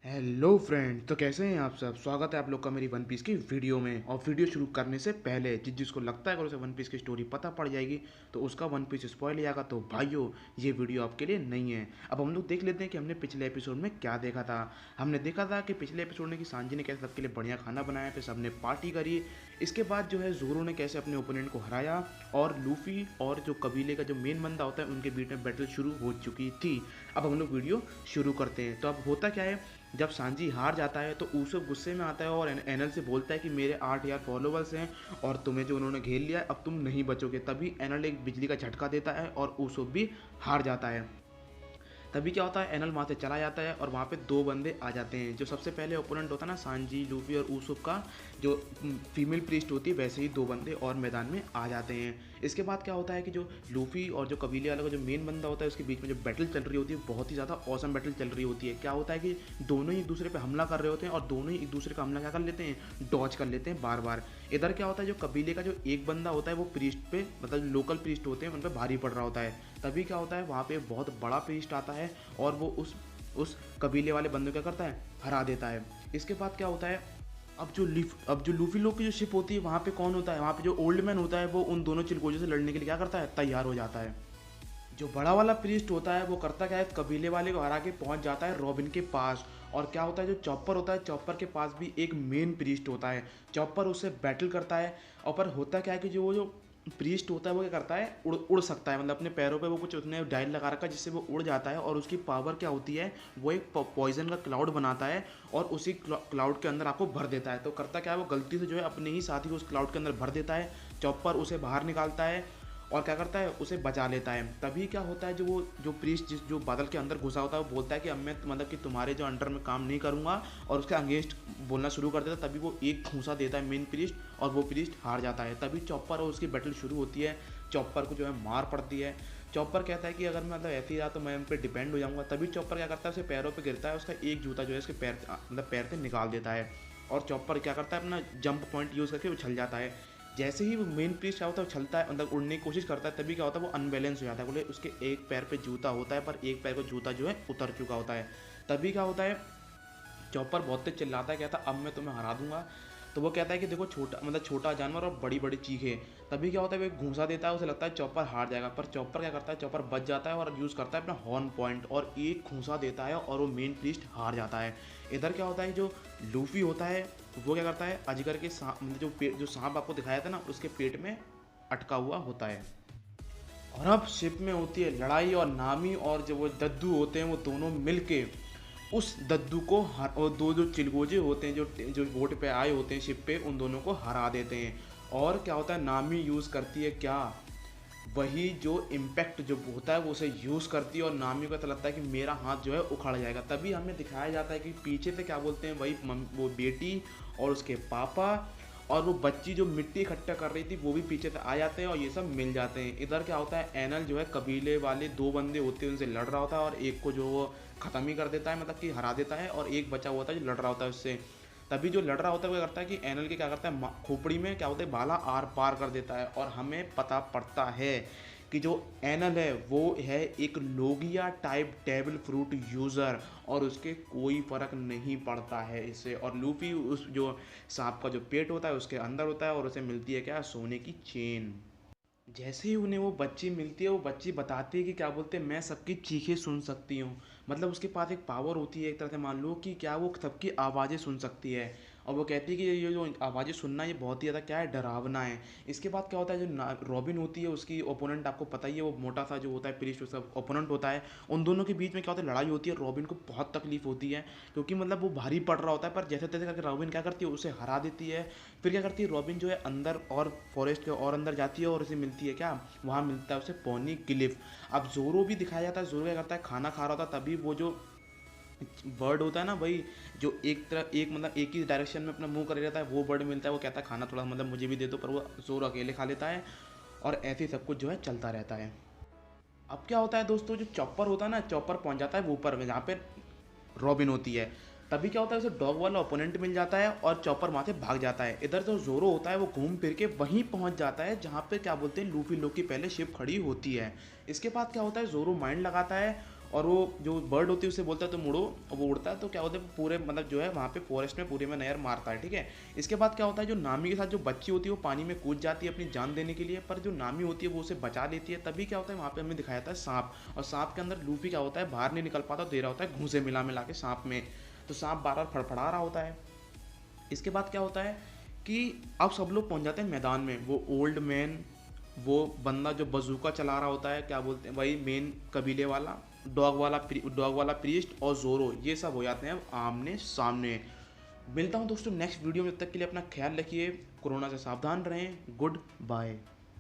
Hello friend, तो कैसे हैं आप सब। स्वागत है आप लोग का मेरी वन पीस की वीडियो में। और वीडियो शुरू करने से पहले जिसको लगता है अगर उसे वन पीस की स्टोरी पता पड़ जाएगी तो उसका वन पीस स्पॉइल हो जाएगा, तो भाइयों ये वीडियो आपके लिए नहीं है। अब हम लोग देख लेते हैं कि हमने पिछले एपिसोड में क्या देखा था। हमने देखा था कि पिछले एपिसोड में कि सांजी ने कैसे सबके लिए बढ़िया खाना बनाया, फिर सबने पार्टी करी। इसके बाद जो है ज़ोरो ने कैसे अपने ओपोनेंट को हराया, और लूफी और जो कबीले का जो मेन बंदा होता है उनके बीच में बैटल शुरू हो चुकी थी। अब हम लोग वीडियो शुरू करते हैं। तो अब होता क्या है, जब सांजी हार जाता है तो ऊसुप गुस्से में आता है और एनल से बोलता है कि मेरे 8,000 फॉलोवर्स हैं और तुम्हें जो उन्होंने घेर लिया है, अब तुम नहीं बचोगे। तभी एनल एक बिजली का झटका देता है और ऊसुप भी हार जाता है। तभी क्या होता है, एनल वहाँ से चला जाता है और वहाँ पे दो बंदे आ जाते हैं। जो सबसे पहले ओपोनेंट होता है ना, सांजी, लूफी और ऊसुप का जो फीमेल प्रीस्ट होती है, वैसे ही दो बंदे और मैदान में आ जाते हैं। इसके बाद क्या होता है कि जो लूफी और जो कबीले वाला का जो मेन बंदा होता है उसके बीच में जो बैटल चल रही होती है, बहुत ही ज़्यादा औसम बैटल चल रही होती है। क्या होता है कि दोनों ही एक दूसरे पे हमला कर रहे होते हैं और दोनों ही एक दूसरे का हमला क्या कर लेते हैं, डॉज कर लेते हैं बार बार। इधर क्या होता है, जो कबीले का जो एक बंदा होता है वो प्रीस्ट पे, मतलब लोकल प्रीस्ट होते हैं, उन पर भारी पड़ रहा होता है। तभी क्या होता है, वहाँ पे बहुत बड़ा प्रीस्ट आता है और वो उस कबीले वाले बंदे को क्या करता है, हरा देता है। इसके बाद क्या होता है, अब जो लूफी लोग की जो शिप होती है वहाँ पे कौन होता है, वहाँ पे जो ओल्ड मैन होता है वो उन दोनों चिलगोजों से लड़ने के लिए क्या करता है, तैयार हो जाता है। जो बड़ा वाला प्रीस्ट होता है वो करता क्या है, कबीले वाले को हरा के पहुंच जाता है रॉबिन के पास। और क्या होता है, जो चॉपर होता है, चॉपर के पास भी एक मेन प्रीस्ट होता है। चॉपर उससे बैटल करता है। और पर होता क्या है कि जो प्रीस्ट होता है वो क्या करता है, उड़ उड़ सकता है, मतलब अपने पैरों पे वो कुछ उसने डायल लगा रखा है जिससे वो उड़ जाता है। और उसकी पावर क्या होती है, वो एक पॉइजन का क्लाउड बनाता है और उसी क्लाउड के अंदर आपको भर देता है। तो करता क्या है, वो गलती से जो है अपने ही साथी को उस क्लाउड के अंदर भर देता है। चॉपर उसे बाहर निकालता है और क्या करता है, उसे बचा लेता है। तभी क्या होता है, जो प्रीस्ट जो बादल के अंदर घुसा होता है वो बोलता है कि अब मैं मतलब कि तुम्हारे जो अंडर में काम नहीं करूँगा, और उसके अगेंस्ट बोलना शुरू कर देता है। तभी वो एक घूंसा देता है मेन प्रीस्ट और वो प्रीस्ट हार जाता है। तभी चॉपर और उसकी बैटल शुरू होती है। चॉपर को जो है मार पड़ती है। चॉपर कहता है कि अगर मैं मतलब ऐसे ही रहा तो मैं उन पर डिपेंड हो जाऊँगा। तभी चॉपर क्या करता है, उसके पैरों पर गिरता है, उसका एक जूता जो है उसके पैर मतलब पैर से निकाल देता है। और चॉपर क्या करता है, अपना जंप पॉइंट यूज़ करके उछल जाता है। जैसे ही वो मेन प्रीस्ट क्या होता है, उछलता है, मतलब उड़ने की कोशिश करता है, तभी क्या होता है, वो अनबैलेंस हो जाता है। बोले उसके एक पैर पे जूता होता है पर एक पैर को जूता जो है उतर चुका होता है। तभी क्या होता है, चॉपर बहुत तेज चिल्लाता है, कहता अब मैं तुम्हें हरा दूंगा। तो वो कहता है कि देखो छोटा मतलब छोटा जानवर और बड़ी बड़ी चीखें। तभी क्या होता है, वो एक घूंसा देता है, उसे लगता है चॉपर हार जाएगा, पर चॉपर क्या करता है, चॉपर बच जाता है और यूज़ करता है अपना हॉर्न पॉइंट और एक घूंसा देता है और वो मेन प्रीस्ट हार जाता है। इधर क्या होता है, जो लूफी होता है वो क्या करता है, अजगर के सांप मतलब जो सांप आपको दिखाया था ना, उसके पेट में अटका हुआ होता है। और अब शिप में होती है लड़ाई और नामी और जो वो दद्दू होते हैं वो दोनों मिलके उस दद्दू को और दो जो चिलगोजे होते हैं जो जो बोट पे आए होते हैं शिप पे, उन दोनों को हरा देते हैं। और क्या होता है, नामी यूज़ करती है क्या, वही जो इम्पैक्ट जो होता है वो उसे यूज़ करती है और नामी को ऐसा लगता है कि मेरा हाथ जो है उखड़ जाएगा। तभी हमें दिखाया जाता है कि पीछे से क्या बोलते हैं, वही वो बेटी और उसके पापा और वो बच्ची जो मिट्टी इकट्ठा कर रही थी वो भी पीछे से आ जाते हैं और ये सब मिल जाते हैं। इधर क्या होता है, एनल जो है कबीले वाले दो बंदे होते हैं उनसे लड़ रहा होता है और एक को जो वो ख़त्म ही कर देता है, मतलब कि हरा देता है, और एक बचा हुआ होता है जो लड़ रहा होता है उससे। तभी जो लड़ रहा होता है वो क्या करता है कि एनल के क्या करता है, खोपड़ी में क्या होता है, भाला आर पार कर देता है। और हमें पता पड़ता है कि जो एनल है वो है एक Logia type table fruit user और उसके कोई फ़र्क नहीं पड़ता है इससे। और लूफी उस जो सांप का जो पेट होता है उसके अंदर होता है और उसे मिलती है क्या, सोने की चेन। जैसे ही उन्हें वो बच्ची मिलती है वो बच्ची बताती है कि क्या बोलते हैं, मैं सबकी चीखें सुन सकती हूँ। मतलब उसके पास एक पावर होती है एक तरह से, मान लो कि क्या वो सबकी आवाज़ें सुन सकती है। और वो कहती है कि ये जो आवाज़ें सुनना ये बहुत ही ज़्यादा क्या है, डरावना है। इसके बाद क्या होता है, जो रॉबिन होती है उसकी ओपोनेंट आपको पता ही है, वो मोटा सा जो होता है प्रीस्ट उसका ओपोनेंट होता है। उन दोनों के बीच में क्या होता है, लड़ाई होती है। रॉबिन को बहुत तकलीफ होती है क्योंकि मतलब वो भारी पड़ रहा होता है, पर जैसे तैसे करके रॉबिन क्या करती है, उसे हरा देती है। फिर क्या करती है, रॉबिन जो है अंदर और फॉरेस्ट के और अंदर जाती है और उसे मिलती है क्या, वहाँ मिलता है उसे पोनी क्लिफ। अब जोरो भी दिखाया जाता है, जोरो क्या करता है, खाना खा रहा होता है, तभी वो जो बर्ड होता है ना, वही जो एक तरह एक मतलब एक ही डायरेक्शन में अपना मुंह करे रहता है, वो बर्ड मिलता है। वो कहता है खाना थोड़ा मतलब मुझे भी दे दो, पर वो जोरो अकेले खा लेता है। और ऐसे ही सब कुछ जो है चलता रहता है। अब क्या होता है दोस्तों, जो चॉपर होता है ना, चॉपर पहुंच जाता है वो ऊपर में जहाँ पे रॉबिन होती है। तभी क्या होता है, उसे डॉग वाला ओपोनेंट मिल जाता है और चॉपर वहाँ से भाग जाता है। इधर जो जोरो होता है वो घूम फिर के वहीं पहुँच जाता है जहाँ पे क्या बोलते हैं, लूफी लोग की पहले शिप खड़ी होती है। इसके बाद क्या होता है, जोरो माइंड लगाता है और वो जो बर्ड होती है उसे बोलता है तो मुड़ो, और वो उड़ता है तो क्या होता है पूरे मतलब जो है वहाँ पे फॉरेस्ट में पूरे में नहर मारता है, ठीक है। इसके बाद क्या होता है, जो नामी के साथ जो बच्ची होती है वो पानी में कूद जाती है अपनी जान देने के लिए, पर जो नामी होती है वो उसे बचा लेती है। तभी क्या होता है वहाँ पे हमें दिखाया जाता है सांप, और सांप के अंदर लूफी क्या होता है बाहर नहीं निकल पाता, दे रहा होता है घूंसे मिला मिला के सांप में, तो सांप बार बार फड़फड़ा रहा होता है। इसके बाद क्या होता है कि अब सब लोग पहुंच जाते हैं मैदान में, वो ओल्ड मैन, वो बंदा जो बजूका चला रहा होता है, क्या बोलते हैं वही मेन कबीले वाला, डॉग वाला प्रीस्ट और जोरो, ये सब हो जाते हैं अब आमने सामने। मिलता हूँ दोस्तों नेक्स्ट वीडियो में, तब तक के लिए अपना ख्याल रखिए, कोरोना से सावधान रहें, गुड बाय।